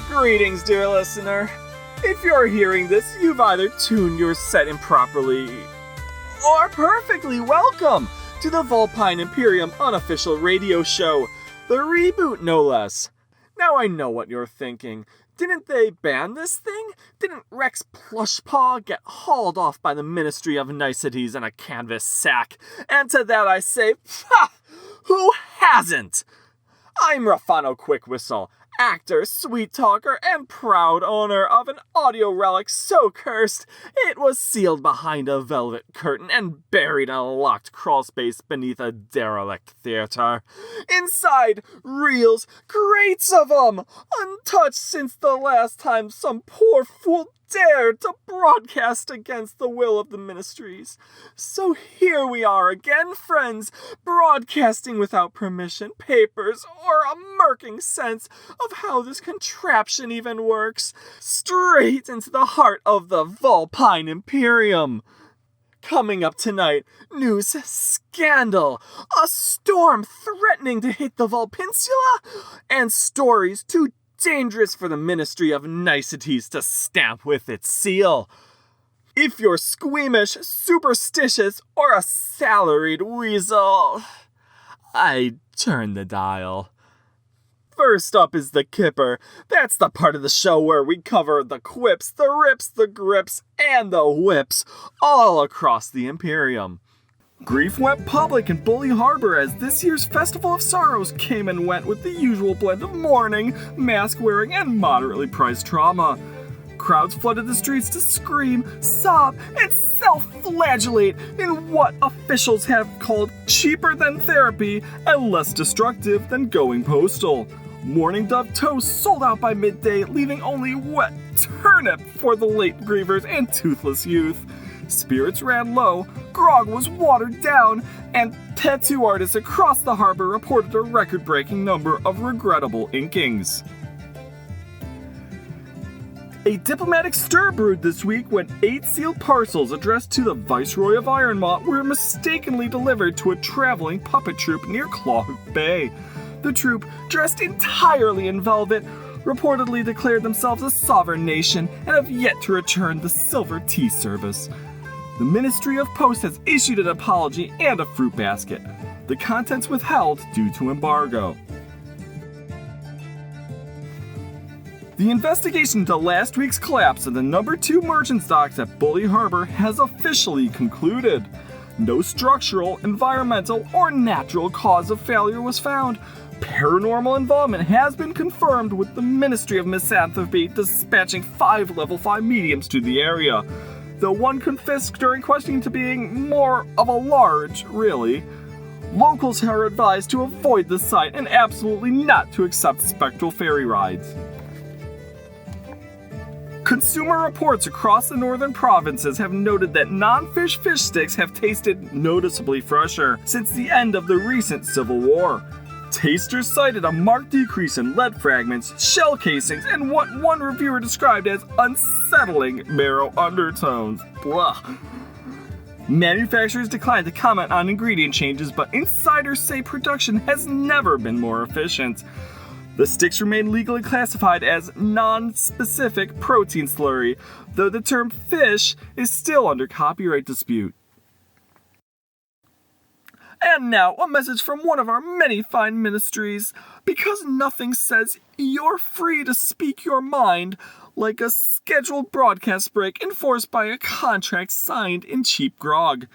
Greetings, dear listener. If you're hearing this, you've either tuned your set improperly or perfectly. Welcome to the Vulpine Imperium unofficial radio show, the Reboot no less. Now I know what you're thinking. Didn't they ban this thing? Didn't Rex Plushpaw get hauled off by the Ministry of Niceties in a canvas sack? And to that I say, ha! Who hasn't? I'm Ruffano Quickwhistle, actor, sweet talker, and proud owner of an audio relic so cursed it was sealed behind a velvet curtain and buried in a locked crawlspace beneath a derelict theater. Inside, reels, crates of 'em, untouched since the last time some poor fool dared to broadcast against the will of the ministries. So here we are again, friends, broadcasting without permission, papers, or a murking sense of how this contraption even works, straight into the heart of the Vulpine Imperium. Coming up tonight, news scandal, a storm threatening to hit the Vulpeninsula, and stories too dangerous for the Ministry of Niceties to stamp with its seal. If you're squeamish, superstitious, or a salaried weasel, I turn the dial. First up is the Kipper. That's the part of the show where we cover the quips, the rips, the grips, and the whips all across the Imperium. Grief went public in Bully Harbor as this year's Festival of Sorrows came and went with the usual blend of mourning, mask-wearing, and moderately priced trauma. Crowds flooded the streets to scream, sob, and self-flagellate in what officials have called cheaper than therapy and less destructive than going postal. Morning Dove toast sold out by midday, leaving only wet turnip for the late grievers and toothless youth. Spirits ran low, grog was watered down, and tattoo artists across the harbor reported a record-breaking number of regrettable inkings. A diplomatic stir brewed this week when 8 sealed parcels addressed to the Viceroy of Ironmont were mistakenly delivered to a traveling puppet troupe near Clawhook Bay. The troupe, dressed entirely in velvet, reportedly declared themselves a sovereign nation and have yet to return the silver tea service. The Ministry of Post has issued an apology and a fruit basket. The contents withheld due to embargo. The investigation into last week's collapse of the number 2 merchant docks at Bully Harbor has officially concluded. No structural, environmental, or natural cause of failure was found. Paranormal involvement has been confirmed, with the Ministry of Misanthropy dispatching 5 level 5 mediums to the area, though one confessed during questioning to being more of a large, really. Locals are advised to avoid the site and absolutely not to accept spectral ferry rides. Consumer reports across the northern provinces have noted that non-fish fish sticks have tasted noticeably fresher since the end of the recent Civil War. Tasters cited a marked decrease in lead fragments, shell casings, and what one reviewer described as unsettling marrow undertones. Blah. Manufacturers declined to comment on ingredient changes, but insiders say production has never been more efficient. The sticks remain legally classified as non-specific protein slurry, though the term fish is still under copyright dispute. And now, a message from one of our many fine ministries. Because nothing says you're free to speak your mind like a scheduled broadcast break enforced by a contract signed in cheap grog.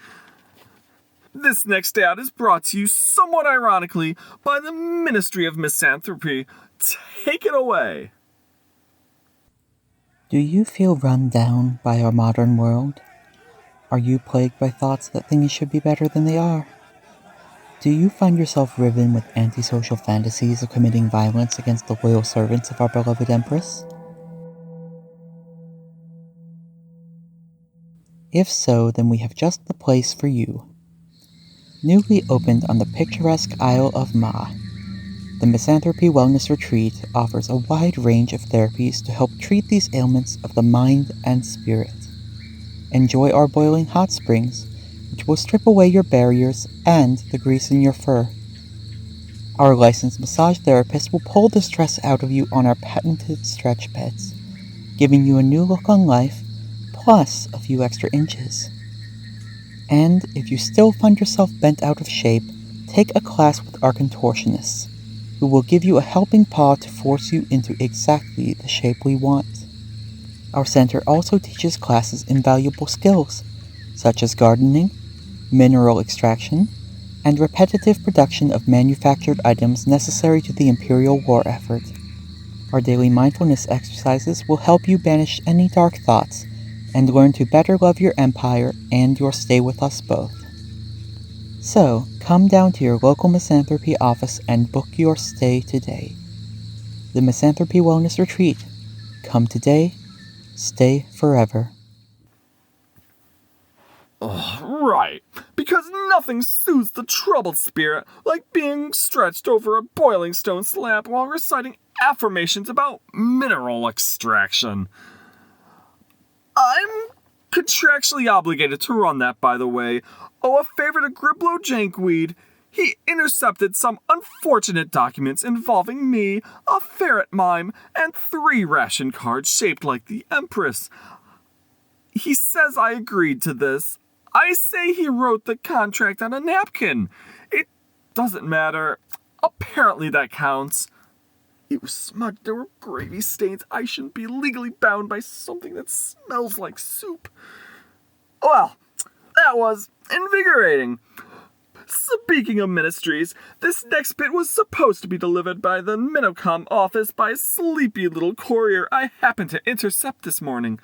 This next ad is brought to you somewhat ironically by the Ministry of Misanthropy. Take it away. Do you feel run down by our modern world? Are you plagued by thoughts that things should be better than they are? Do you find yourself riven with antisocial fantasies of committing violence against the loyal servants of our beloved Empress? If so, then we have just the place for you. Newly opened on the picturesque Isle of Ma, the Misanthropy Wellness Retreat offers a wide range of therapies to help treat these ailments of the mind and spirit. Enjoy our boiling hot springs, which will strip away your barriers and the grease in your fur. Our licensed massage therapist will pull the stress out of you on our patented stretch beds, giving you a new look on life, plus a few extra inches. And if you still find yourself bent out of shape, take a class with our contortionists, who will give you a helping paw to force you into exactly the shape we want. Our center also teaches classes in valuable skills, such as gardening, mineral extraction, and repetitive production of manufactured items necessary to the Imperial war effort. Our daily mindfulness exercises will help you banish any dark thoughts and learn to better love your empire and your stay with us both. So, come down to your local Misanthropy office and book your stay today. The Misanthropy Wellness Retreat. Come today, stay forever. Right, because nothing soothes the troubled spirit like being stretched over a boiling stone slab while reciting affirmations about mineral extraction. I'm contractually obligated to run that, by the way. Oh, a favor to Griblo Jankweed. He intercepted some unfortunate documents involving me, a ferret mime, and 3 ration cards shaped like the Empress. He says I agreed to this. I say he wrote the contract on a napkin. It doesn't matter. Apparently that counts. It was smudged. There were gravy stains. I shouldn't be legally bound by something that smells like soup. Well, that was invigorating. Speaking of ministries, this next bit was supposed to be delivered by the Minnocom office by a sleepy little courier I happened to intercept this morning.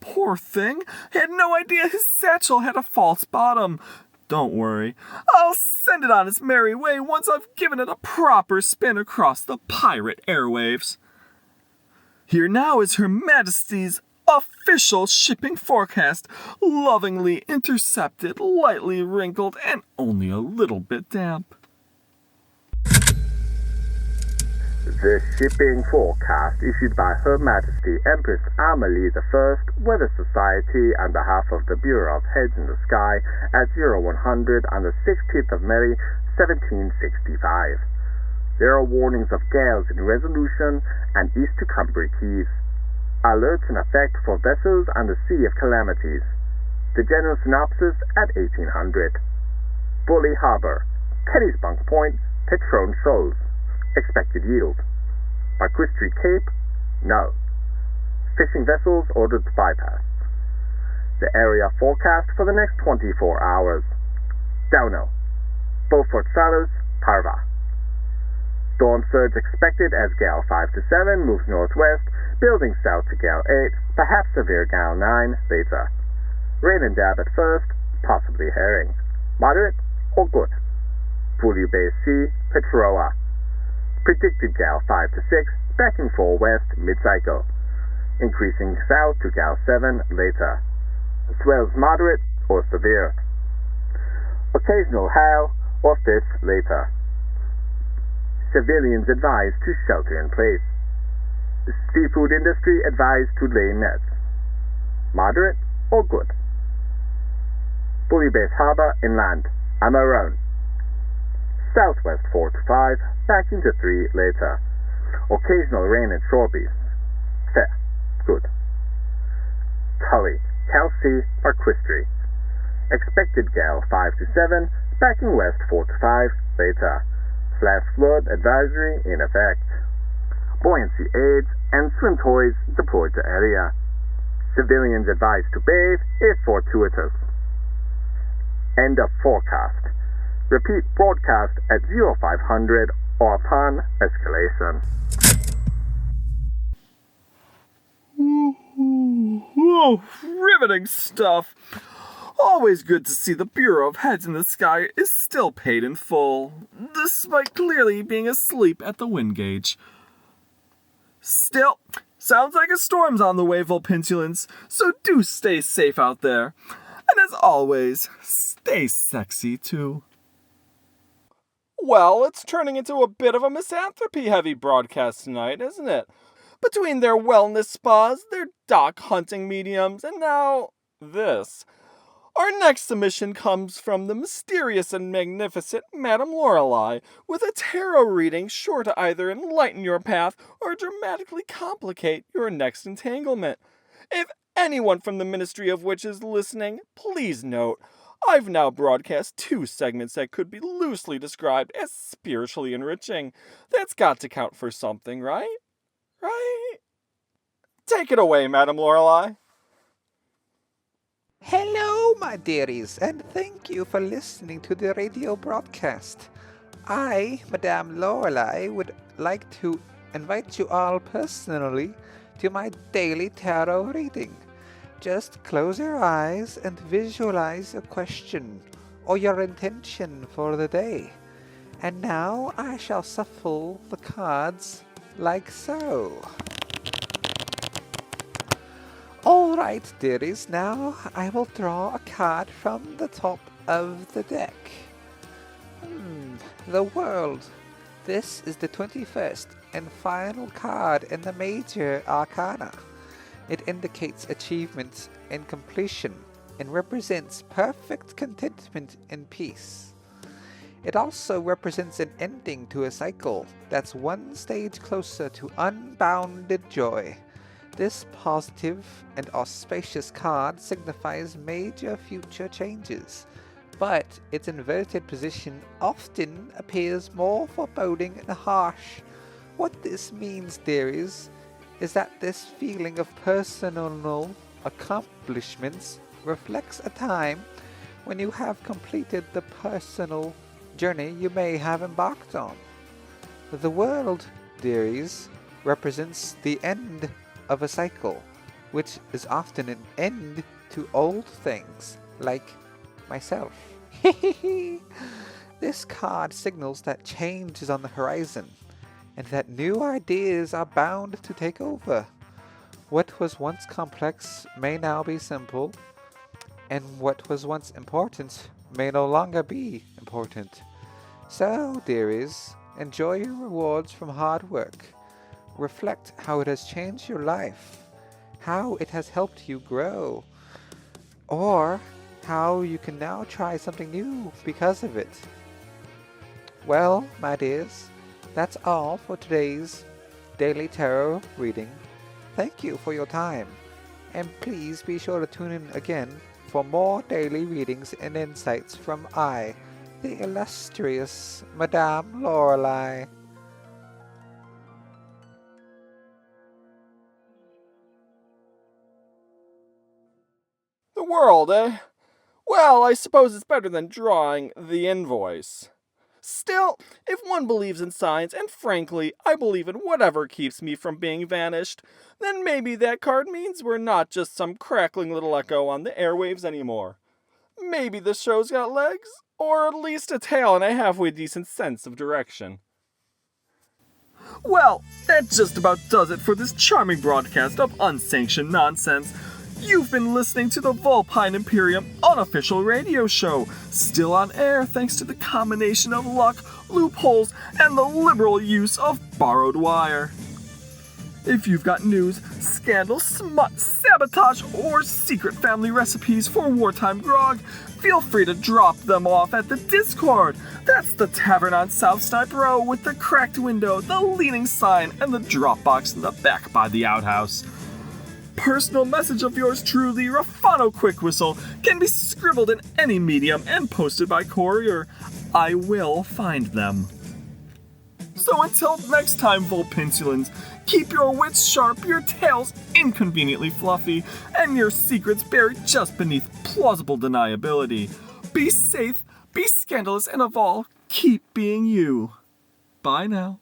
Poor thing, had no idea his satchel had a false bottom. Don't worry, I'll send it on its merry way once I've given it a proper spin across the pirate airwaves. Here now is Her Majesty's official shipping forecast, lovingly intercepted, lightly wrinkled, and only a little bit damp. The shipping forecast issued by Her Majesty Empress Amelie I, Weather Society, on behalf of the Bureau of Heads in the Sky at 0100 on the 16th of May, 1765. There are warnings of gales in Resolution and east to Cumbria Keys. Alerts in effect for vessels on the Sea of Calamities. The general synopsis at 1800. Bully Harbor, Kettysbunk Point, Petrone Shoals. Expected yield. Barquistry Cape, no. Fishing vessels ordered to bypass. The area forecast for the next 24 hours. Downhill. Beaufort Shallows, Parva. Storm surge expected as gale 5 to 7 moves northwest, building south to gale 8, perhaps severe gale 9 later. Rain and dab at first, possibly herring. Moderate or good. Fully Bay Sea, Petroa. Predicted gale 5 to 6, backing 4 west, mid-cycle. Increasing south to gale 7 later. Swells moderate or severe. Occasional hail or fish later. Civilians advised to shelter in place. The seafood industry advised to lay nets. Moderate or good. Bully Base Harbor inland, Amarone. Southwest 4 to 5, backing to 3 later. Occasional rain and shore breeze. Fair, good. Tully, Kelsey, Barquistry. Expected gale 5 to 7, backing west 4 to 5 later. Flash flood advisory in effect. Buoyancy aids and swim toys deployed to area. Civilians advised to bathe if fortuitous. End of forecast. Repeat broadcast at 0500 or upon escalation. Whoa, riveting stuff. Always good to see the Bureau of Heads in the Sky is still paid in full, despite clearly being asleep at the wind gauge. Still, sounds like a storm's on the way, Vulpinsulans, so do stay safe out there. And as always, stay sexy too. Well, it's turning into a bit of a misanthropy-heavy broadcast tonight, isn't it? Between their wellness spas, their dock hunting mediums, and now this. Our next submission comes from the mysterious and magnificent Madame Lorelei, with a tarot reading sure to either enlighten your path or dramatically complicate your next entanglement. If anyone from the Ministry of Witches is listening, please note, I've now broadcast 2 segments that could be loosely described as spiritually enriching. That's got to count for something, right? Right? Take it away, Madame Lorelei. Hello, my dearies, and thank you for listening to the radio broadcast. I, Madame Lorelei, would like to invite you all personally to my daily tarot reading. Just close your eyes and visualize your question or your intention for the day. And now I shall shuffle the cards like so. Alright, dearies, now I will draw a card from the top of the deck. The World. This is the 21st and final card in the Major Arcana. It indicates achievement and completion and represents perfect contentment and peace. It also represents an ending to a cycle that's one stage closer to unbounded joy. This positive and auspicious card signifies major future changes, but its inverted position often appears more foreboding and harsh. What this means, dearies, is that this feeling of personal accomplishments reflects a time when you have completed the personal journey you may have embarked on. The World, dearies, represents the end of a cycle, which is often an end to old things, like myself. This card signals that change is on the horizon, and that new ideas are bound to take over. What was once complex may now be simple, and what was once important may no longer be important. So, dearies, enjoy your rewards from hard work. Reflect how it has changed your life, how it has helped you grow, or how you can now try something new because of it. Well, my dears, that's all for today's Daily Tarot reading. Thank you for your time, and please be sure to tune in again for more daily readings and insights from I, the illustrious Madame Lorelei. The World, eh? Well, I suppose it's better than drawing the invoice. Still, if one believes in signs, and frankly, I believe in whatever keeps me from being vanished, then maybe that card means we're not just some crackling little echo on the airwaves anymore. Maybe the show's got legs, or at least a tail and a halfway decent sense of direction. Well, that just about does it for this charming broadcast of unsanctioned nonsense. You've been listening to the Vulpine Imperium unofficial radio show, still on air thanks to the combination of luck, loopholes, and the liberal use of borrowed wire. If you've got news, scandal, smut, sabotage, or secret family recipes for wartime grog, feel free to drop them off at the Discord. That's the tavern on South Snipe Row with the cracked window, the leaning sign, and the drop box in the back by the outhouse. Personal message of yours truly, Ruffano Quickwhistle, can be scribbled in any medium and posted by courier. I will find them. So until next time, Vulpinsulins, keep your wits sharp, your tails inconveniently fluffy, and your secrets buried just beneath plausible deniability. Be safe, be scandalous, and of all, keep being you. Bye now.